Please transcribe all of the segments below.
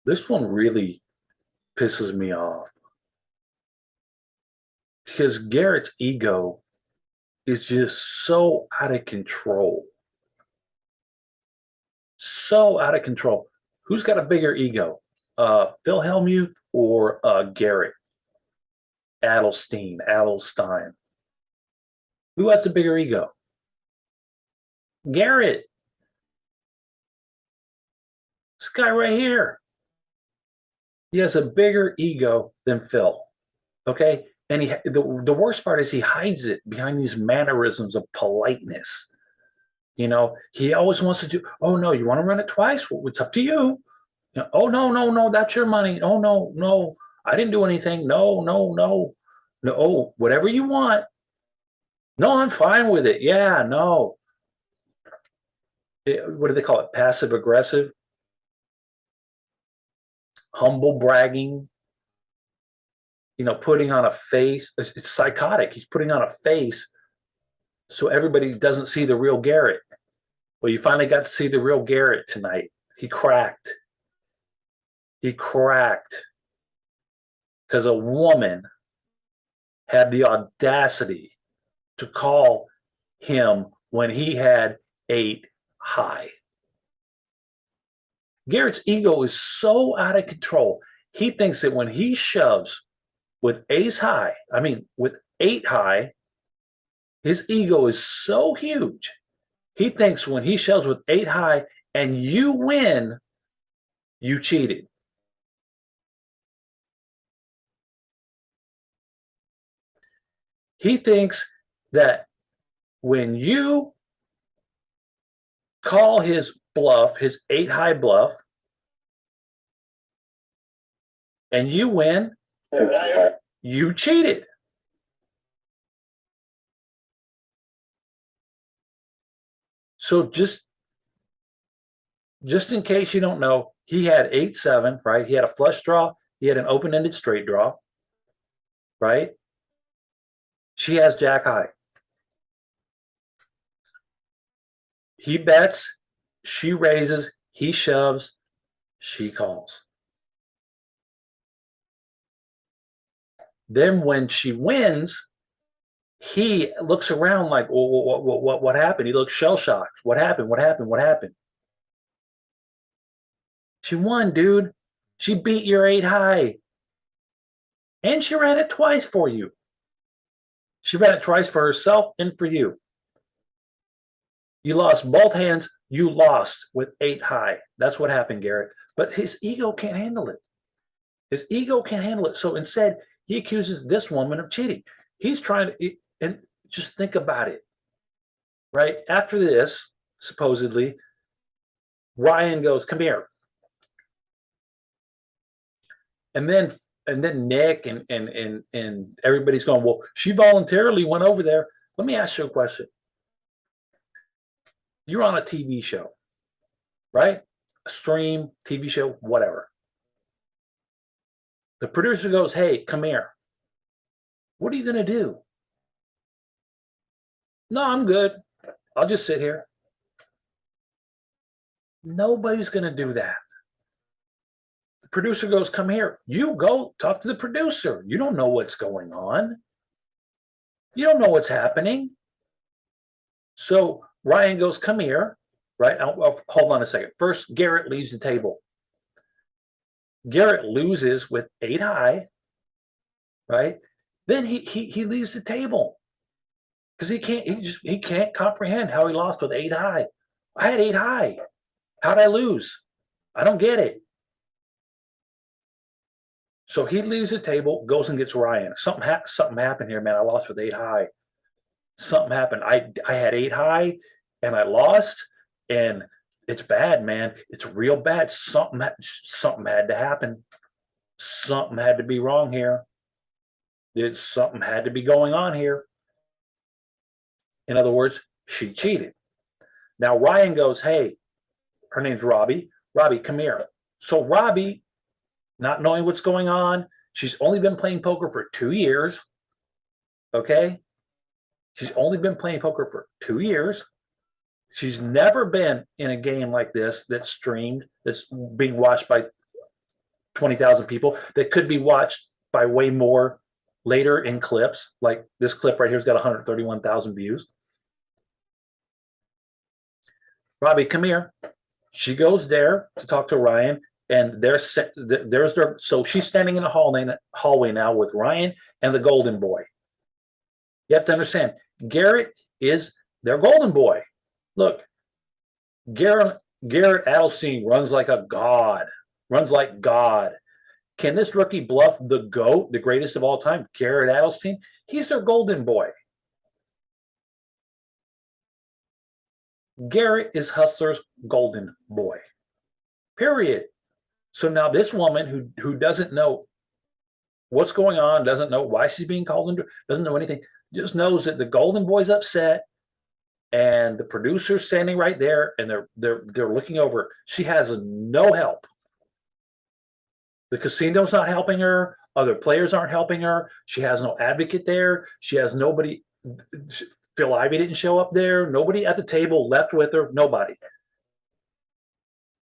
This one really pisses me off because Garrett's ego is just so out of control. So out of control. Who's got a bigger ego? Phil Helmuth or Garrett Adelstein? Who has the bigger ego? Garrett. This guy right here. He has a bigger ego than Phil. Okay. And the worst part is he hides it behind these mannerisms of politeness. You know, he always wants to do, oh no, you want to run it twice? Well, it's up to you. You know, oh no, no, no, that's your money. Oh no, no, I didn't do anything. No, no, no. No, oh, whatever you want. No, I'm fine with it. Yeah, no. What do they call it? Passive aggressive, humble bragging, putting on a face. It's psychotic. He's putting on a face so everybody doesn't see the real Garrett. Well, you finally got to see the real Garrett tonight. He cracked. He cracked because a woman had the audacity to call him when he had 8 high. Garrett's ego is so out of control. He thinks that when he shoves with ace high, with 8 high, his ego is so huge. He thinks when he shoves with 8 high and you win, you cheated. He thinks that when you call his bluff, his 8 high bluff, and you win, you cheated. So just in case you don't know, he had 8-7, right? He had a flush draw. He had an open-ended straight draw, right? She has jack high. He bets, she raises, he shoves, she calls. Then when she wins, he looks around like, well, what happened? He looks shell-shocked. What happened? What happened? What happened? She won, dude. She beat your 8 high. And she ran it twice for you. She ran it twice for herself and for you. You lost both hands. You lost with 8 high. That's what happened, Garrett. But his ego can't handle it. His ego can't handle it. So instead, he accuses this woman of cheating. He's trying to, and just think about it, right? After this, supposedly, Ryan goes, come here. And then Nick and everybody's going, well, she voluntarily went over there. Let me ask you a question. You're on a TV show, right? A stream, TV show, whatever. The producer goes, hey, come here. What are you going to do? No, I'm good. I'll just sit here. Nobody's going to do that. The producer goes, come here. You go talk to the producer. You don't know what's going on. You don't know what's happening. So Ryan goes, come here, right? Hold on a second. First, Garrett leaves the table. Garrett loses with 8 high, right? Then he leaves the table because he can't comprehend how he lost with 8 high. I had 8 high. How'd I lose? I don't get it. So he leaves the table, goes and gets Ryan. Something happened here, man. I lost with 8 high. Something happened. I had 8 high and I lost, and it's bad, man. It's real bad. Something had to happen. Something had to be wrong here. Something had to be going on here. In other words, she cheated. Now Ryan goes, hey, her name's Robbie. Robbie, come here. So Robbie, not knowing what's going on, she's only been playing poker for 2 years. Okay? She's only been playing poker for 2 years. She's never been in a game like this that's streamed, that's being watched by 20,000 people that could be watched by way more later in clips. Like this clip right here's got 131,000 views. Robbie, come here. She goes there to talk to Ryan, and there's their. So she's standing in the hallway now with Ryan and the golden boy. You have to understand, Garrett is their golden boy. Look, Garrett Adelstein runs like a god. Runs like God. Can this rookie bluff the GOAT, the greatest of all time, Garrett Adelstein? He's their golden boy. Garrett is Hustler's golden boy. Period. So now this woman who doesn't know what's going on, doesn't know why she's being called into, doesn't know anything, just knows that the golden boy's upset and the producer's standing right there and they're looking over. She has no help. The casino's not helping her. Other players aren't helping her. She has no advocate there. She has nobody. Phil Ivey didn't show up there. Nobody at the table left with her. Nobody.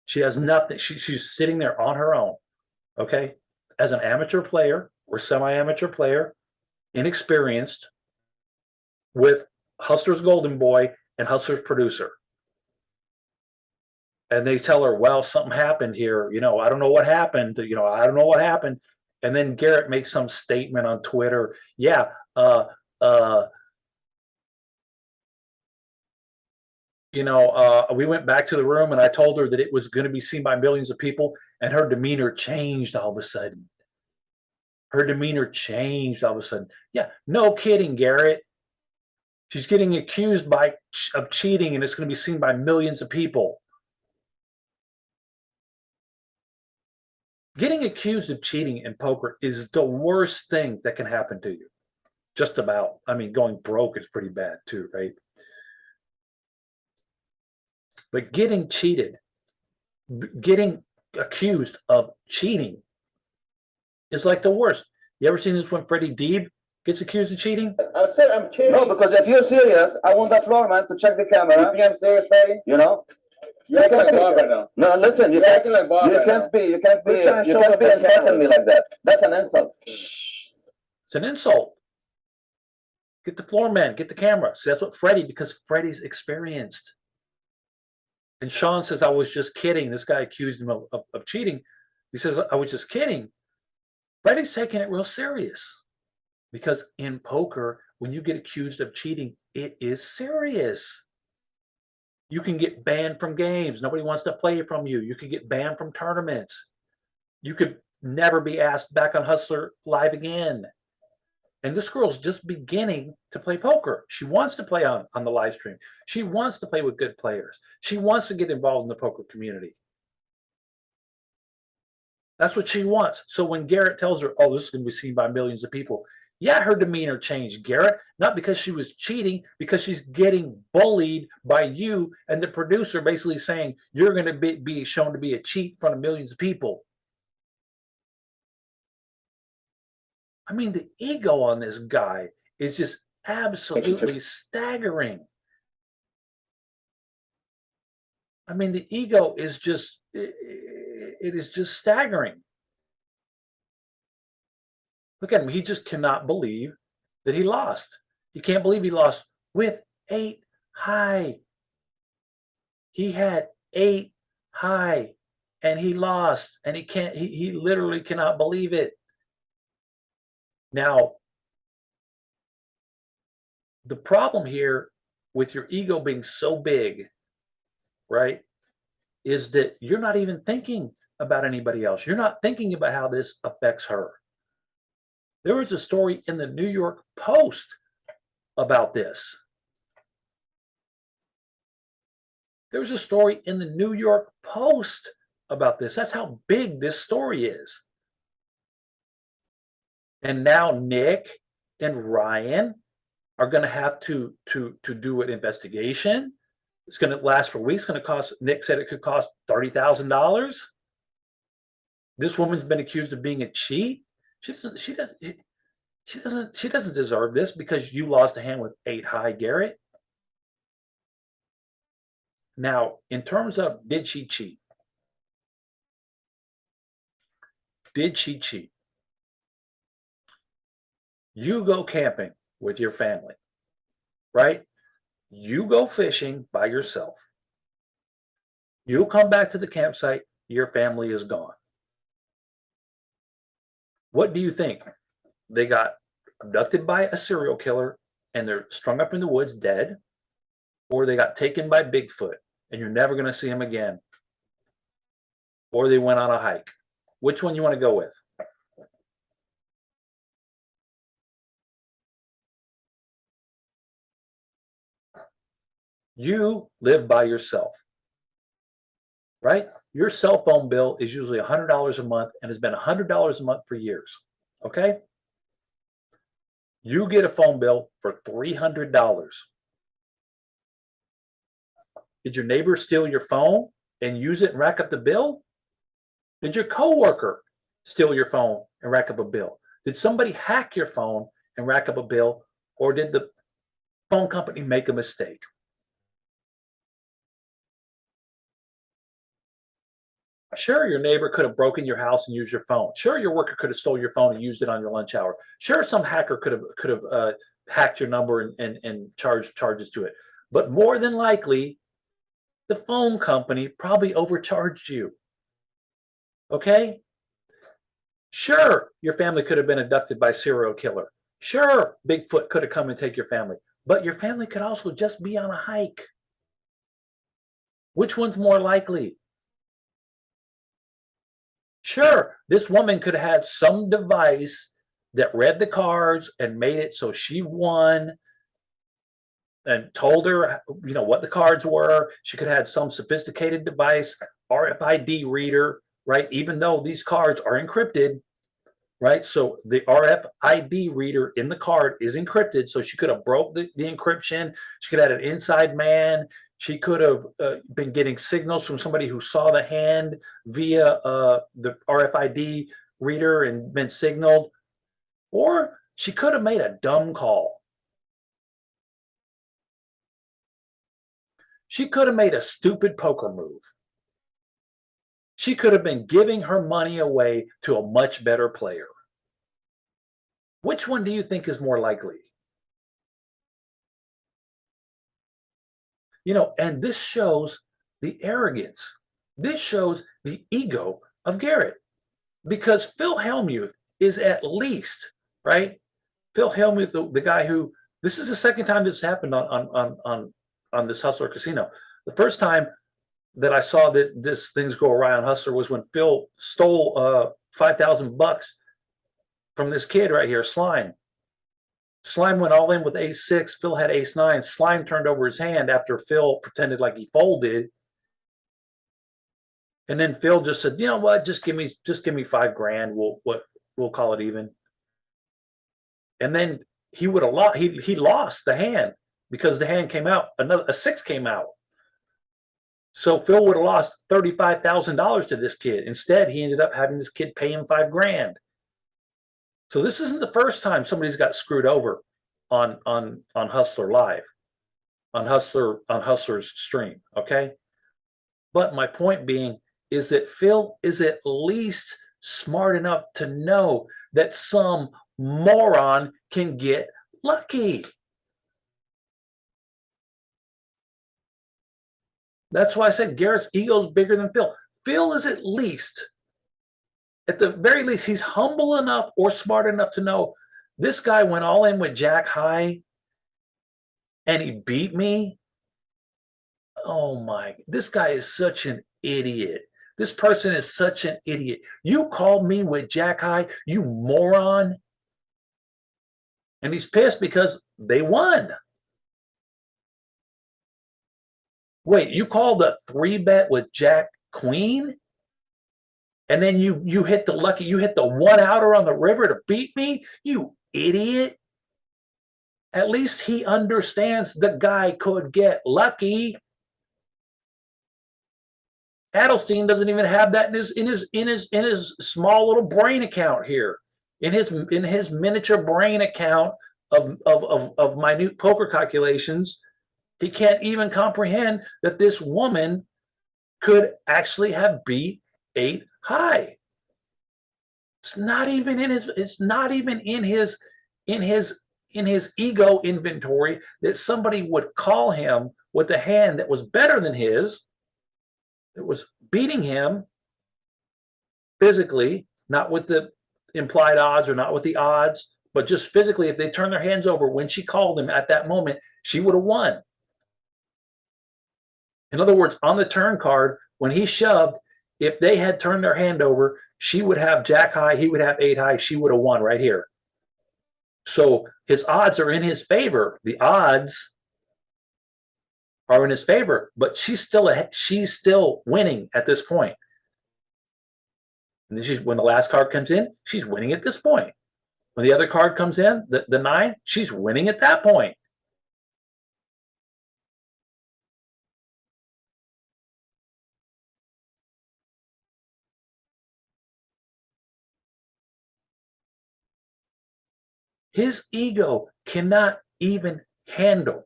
She has nothing. She's sitting there on her own. Okay. As an amateur player or semi-amateur player, inexperienced, with Hustler's golden boy and Hustler's producer. And they tell her, well, something happened here. I don't know what happened. I don't know what happened. And then Garrett makes some statement on Twitter. Yeah. We went back to the room and I told her that it was going to be seen by millions of people. And her demeanor changed all of a sudden. Yeah. No kidding, Garrett. She's getting accused of cheating and it's going to be seen by millions of people. Getting accused of cheating in poker is the worst thing that can happen to you. Just about. I mean, going broke is pretty bad too, right? But getting accused of cheating is like the worst. You ever seen this when Freddie Deeb gets accused of cheating? I'm kidding. No, because if you're serious, I want the floor man to check the camera. You think I'm serious, Freddie? You're acting like Bob right now. No, listen, you can't be insulting me like that. That's an insult. It's an insult. Get the floor man, get the camera. See, that's what because Freddie's experienced. And Sean says, I was just kidding. This guy accused him of cheating. He says, I was just kidding. Freddie's taking it real serious. Because in poker, when you get accused of cheating, it is serious. You can get banned from games. Nobody wants to play from you. You can get banned from tournaments. You could never be asked back on Hustler Live again. And this girl's just beginning to play poker. She wants to play on the live stream. She wants to play with good players. She wants to get involved in the poker community. That's what she wants. So when Garrett tells her, oh, this is going to be seen by millions of people, yeah, her demeanor changed, Garrett, not because she was cheating, because she's getting bullied by you and the producer basically saying you're going to be shown to be a cheat in front of millions of people. I mean, the ego on this guy is just absolutely staggering. I mean, the ego is just, it is just staggering. Look at him. He just cannot believe that he lost. He can't believe he lost with 8 high. He had 8 high and he lost, and he literally cannot believe it. Now, the problem here with your ego being so big, right, is that you're not even thinking about anybody else. You're not thinking about how this affects her. There was a story in the New York Post about this. There was a story in the New York Post about this. That's how big this story is. And now Nick and Ryan are going to have to do an investigation. It's going to last for weeks. It's going to cost, Nick said it could cost $30,000. This woman's been accused of being a cheat. She doesn't deserve this because you lost a hand with 8 high, Garrett. Now, in terms of did she cheat? Did she cheat? You go camping with your family, right? You go fishing by yourself. You come back to the campsite, your family is gone. What do you think? They got abducted by a serial killer and they're strung up in the woods dead, or they got taken by Bigfoot and you're never going to see them again, or they went on a hike. Which one you want to go with? You live by yourself, right? Your cell phone bill is usually $100 a month and has been $100 a month for years, okay? You get a phone bill for $300. Did your neighbor steal your phone and use it and rack up the bill? Did your coworker steal your phone and rack up a bill? Did somebody hack your phone and rack up a bill? Or did the phone company make a mistake? Sure, your neighbor could have broken your house and used your phone. Sure, your worker could have stole your phone and used it on your lunch hour. Sure, some hacker could have hacked your number and charged charges to it. But more than likely, the phone company probably overcharged you. Okay? Sure, your family could have been abducted by a serial killer. Sure, Bigfoot could have come and take your family. But your family could also just be on a hike. Which one's more likely? Sure, this woman could have had some device that read the cards and made it so she won and told her, what the cards were. She could have had some sophisticated device, RFID reader, right? Even though these cards are encrypted, right? So the RFID reader in the card is encrypted. So she could have broke the encryption. She could have had an inside man. She could have been getting signals from somebody who saw the hand via the RFID reader and been signaled. Or she could have made a dumb call. She could have made a stupid poker move. She could have been giving her money away to a much better player. Which one do you think is more likely? And this shows the arrogance. This shows the ego of Garrett. Because Phil Helmuth is at least, right? Phil Helmuth, the guy who, this is the second time this happened on this Hustler Casino. The first time that I saw this things go awry on Hustler was when Phil stole $5,000 from this kid right here, Slime. Slime went all in with ace-6. Phil had ace-9. Slime turned over his hand after Phil pretended like he folded. And then Phil just said, "You know what? Just give me $5,000. We'll call it even." And then he would have lost. He lost the hand because the hand came out. A 6 came out. So Phil would have lost $35,000 to this kid. Instead, he ended up having this kid pay him $5,000. So this isn't the first time somebody's got screwed over on Hustler Live, on Hustler's stream, okay? But my point being is that Phil is at least smart enough to know that some moron can get lucky. That's why I said Garrett's ego is bigger than Phil. Phil is at the very least, he's humble enough or smart enough to know this guy went all in with Jack High and he beat me. Oh my, this guy is such an idiot. This person is such an idiot. You called me with Jack High, you moron. And he's pissed because they won. Wait, you called the 3-bet with Jack Queen? And then you hit the 1-outer on the river to beat me? You idiot. At least he understands the guy could get lucky. Adelstein doesn't even have that in his small little brain account here. In his miniature brain account of minute poker calculations, he can't even comprehend that this woman could actually have beat 8 high. It's not even in his, it's not even in his, in his, in his ego inventory that somebody would call him with a hand that was better than his, that was beating him physically, not with the implied odds or not with the odds, but just physically. If they turned their hands over when she called him at that moment, she would have won. In other words, on the turn card, when he shoved, if they had turned their hand over, she would have jack high, he would have 8 high, she would have won right here. So his odds are in his favor. The odds are in his favor, but she's still winning at this point. And then when the last card comes in, she's winning at this point. When the other card comes in, the 9, she's winning at that point. His ego cannot even handle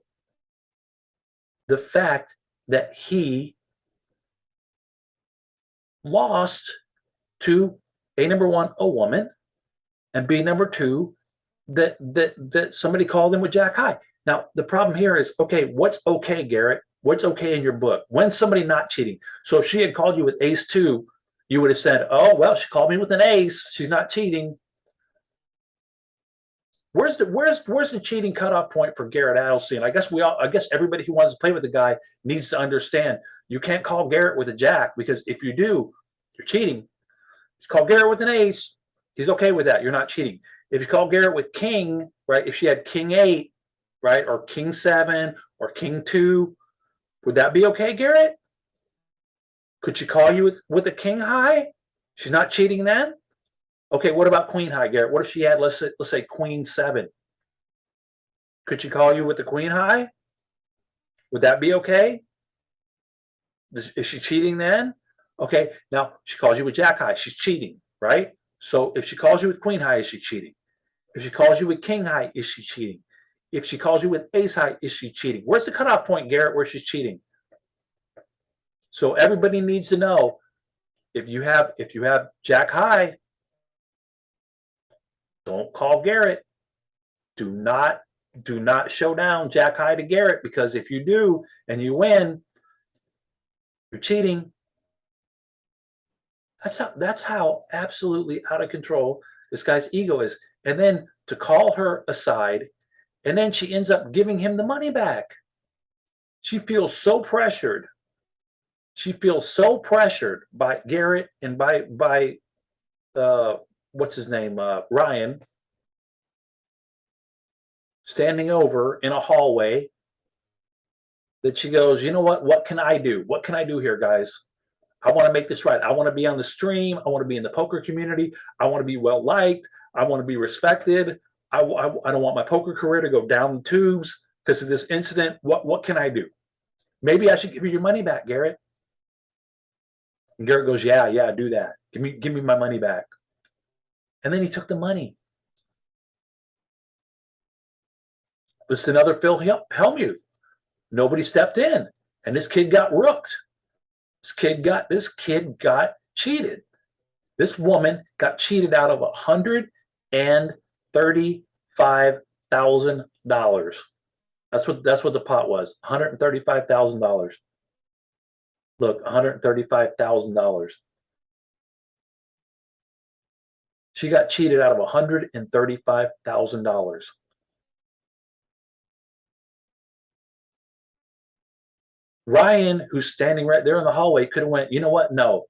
the fact that he lost to A, number one, a woman, and B, number two, that somebody called him with jack high. Now, the problem here is, okay, what's okay, Garrett? What's okay in your book? When's somebody not cheating? So if she had called you with ace 2, you would have said, oh, well, she called me with an ace. She's not cheating. Where's the cheating cutoff point for Garrett Adelstein? I guess everybody who wants to play with the guy needs to understand you can't call Garrett with a jack, because if you do, you're cheating. If you call Garrett with an ace, he's okay with that. You're not cheating. If you call Garrett with king, right? If she had king 8, right, or king 7 or king 2, would that be okay, Garrett? Could she call you with a king high? She's not cheating then? Okay, what about queen high, Garrett? What if she had, let's say queen 7? Could she call you with the queen high? Would that be okay? Is she cheating then? Okay, now she calls you with jack high. She's cheating, right? So if she calls you with queen high, is she cheating? If she calls you with king high, is she cheating? If she calls you with ace high, is she cheating? Where's the cutoff point, Garrett, where she's cheating? So everybody needs to know, if you have jack high, don't call Garrett. Do not show down jack high to Garrett, because if you do and you win, you're cheating. That's how absolutely out of control this guy's ego is. And then to call her aside, and then she ends up giving him the money back. She feels so pressured. She feels so pressured by Garrett and by what's his name, Ryan, standing over in a hallway, that she goes, you know what can I do? What can I do here, guys? I want to make this right. I want to be on the stream. I want to be in the poker community. I want to be well liked. I want to be respected. I don't want my poker career to go down the tubes because of this incident. What can I do? Maybe I should give you your money back, Garrett. And Garrett goes, yeah, do that. Give me my money back. And then he took the money. This is another Phil Helmuth. Nobody stepped in, and this kid got rooked. This kid got cheated. This woman got cheated out of $135,000. That's what the pot was. $135,000. Look, $135,000. She got cheated out of $135,000. Ryan, who's standing right there in the hallway, could have went, you know what? No.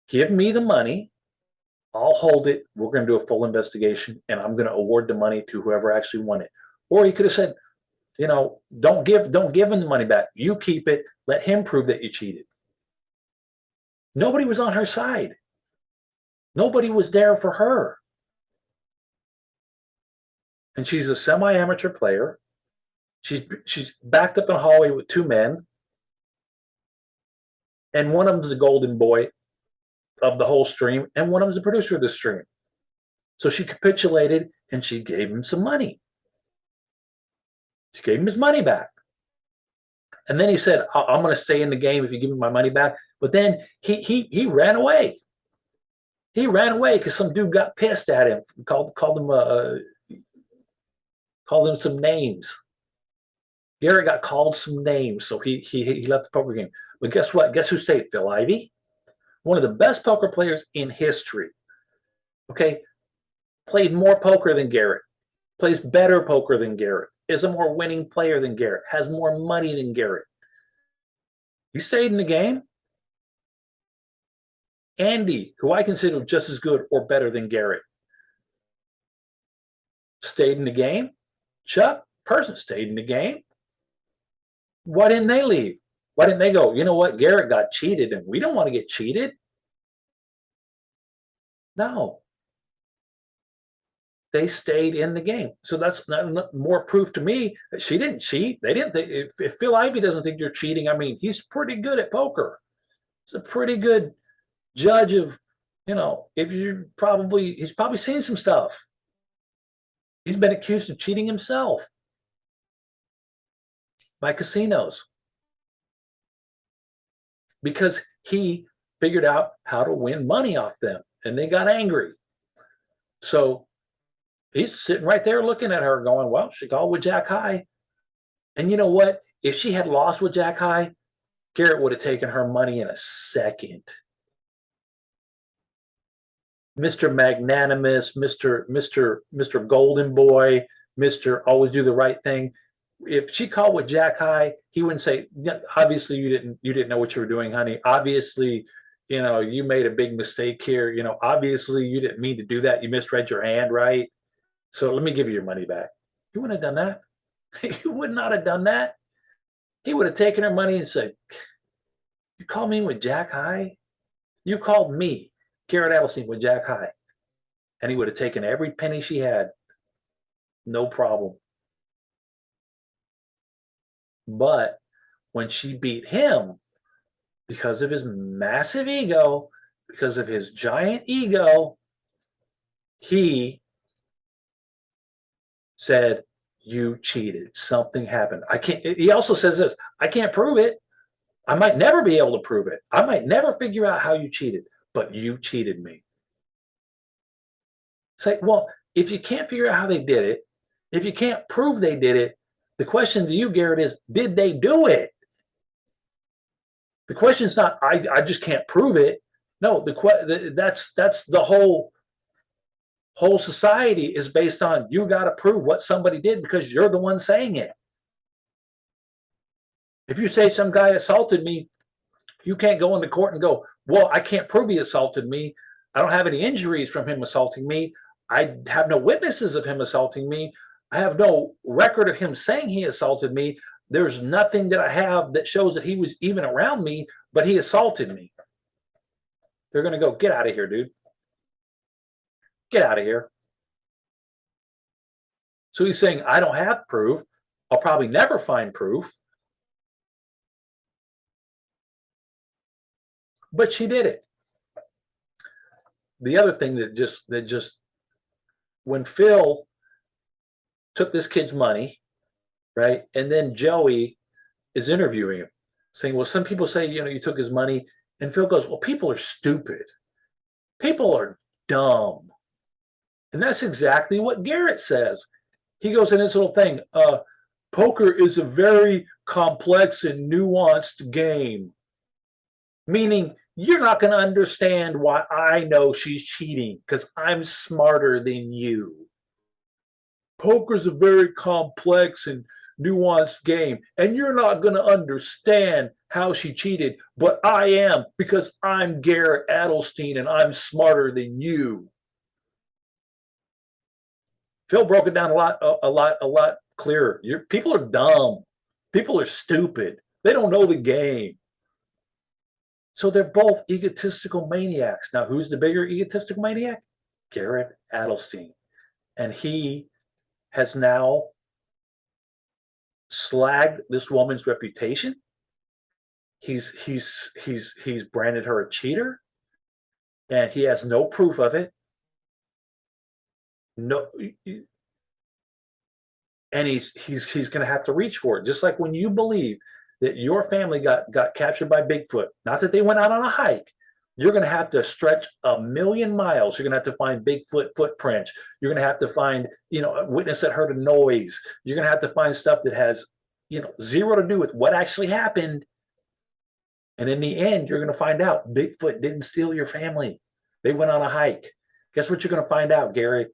Give me the money. I'll hold it. We're going to do a full investigation, and I'm going to award the money to whoever actually won it. Or he could have said, you know, don't give him the money back. You keep it. Let him prove that you cheated. Nobody was on her side. Nobody was there for her. And she's a semi-amateur player. She's backed up in a hallway with 2 men, and one of them's the golden boy of the whole stream, and one of them's the producer of the stream. So she capitulated, and she gave him some money. She gave him his money back. And then he said, I'm going to stay in the game if you give me my money back. But then he ran away. He ran away because some dude got pissed at him, called him some names. Garrett got called some names, so he left the poker game. But guess what? Guess who stayed? Phil Ivey, one of the best poker players in history. Okay, played more poker than Garrett, plays better poker than Garrett, is a more winning player than Garrett, has more money than Garrett. He stayed in the game. Andy, who I consider just as good or better than Garrett, stayed in the game. Chuck Person stayed in the game. Why didn't they leave? Why didn't they go, you know what, Garrett got cheated and we don't want to get cheated? No. They stayed in the game. So that's not more proof to me that she didn't cheat. They didn't. If Phil Ivey doesn't think you're cheating, I mean, he's pretty good at poker. He's a pretty good judge of, if he's probably seen some stuff. He's been accused of cheating himself by casinos because he figured out how to win money off them and they got angry. So he's sitting right there looking at her going, well, she called with Jack High. And you know what? If she had lost with Jack High, Garrett would have taken her money in a second. Mr. Magnanimous, Mr. Golden Boy, Mr. Always do the right thing. If she called with Jack High, he wouldn't say, obviously you didn't know what you were doing, honey. Obviously, you made a big mistake here. Obviously you didn't mean to do that. You misread your hand, right? So let me give you your money back. You wouldn't have done that. You would not have done that. He would have taken her money and said, you called me with Jack High? You called me, Garrett Adelstein, with Jack High. And he would have taken every penny she had. No problem. But when she beat him, because of his massive ego, because of his giant ego, he said, you cheated. Something happened. He also says this, I can't prove it. I might never be able to prove it. I might never figure out how you cheated, but you cheated me. It's like, well, if you can't figure out how they did it, if you can't prove they did it, the question to you, Garrett, is, did they do it? The question is not, I just can't prove it. No, that's the whole society is based on, you got to prove what somebody did because you're the one saying it. If you say some guy assaulted me, you can't go into court and go, well, I can't prove he assaulted me. I don't have any injuries from him assaulting me. I have no witnesses of him assaulting me. I have no record of him saying he assaulted me. There's nothing that I have that shows that he was even around me, but he assaulted me. They're going to go, get out of here, dude. Get out of here. So he's saying, I don't have proof. I'll probably never find proof. But she did it. The other thing that just when Phil took this kid's money, right? And then Joey is interviewing him, saying, well, some people say, you took his money. And Phil goes, well, people are stupid. People are dumb. And that's exactly what Garrett says. He goes in this little thing, poker is a very complex and nuanced game. Meaning, you're not going to understand why I know she's cheating because I'm smarter than you. Poker's a very complex and nuanced game, and you're not going to understand how she cheated, but I am because I'm Garrett Adelstein and I'm smarter than you. Phil broke it down a lot clearer. People are dumb. People are stupid. They don't know the game. So they're both egotistical maniacs. Now, who's the bigger egotistical maniac? Garrett Adelstein. And he has now slagged this woman's reputation. He's branded her a cheater, and he has no proof of it. No, and he's going to have to reach for it. Just like when you believe that your family got captured by Bigfoot, not that they went out on a hike, You're going to have to stretch a million miles. You're going to have to find Bigfoot footprints. You're going to have to find, a witness that heard a noise. You're going to have to find stuff that has, zero to do with what actually happened. And in the end, you're going to find out Bigfoot didn't steal your family. They went on a hike. Guess what you're going to find out, Gary?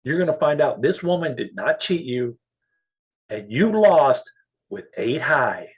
You're going to find out this woman did not cheat you, and you lost with 8 high.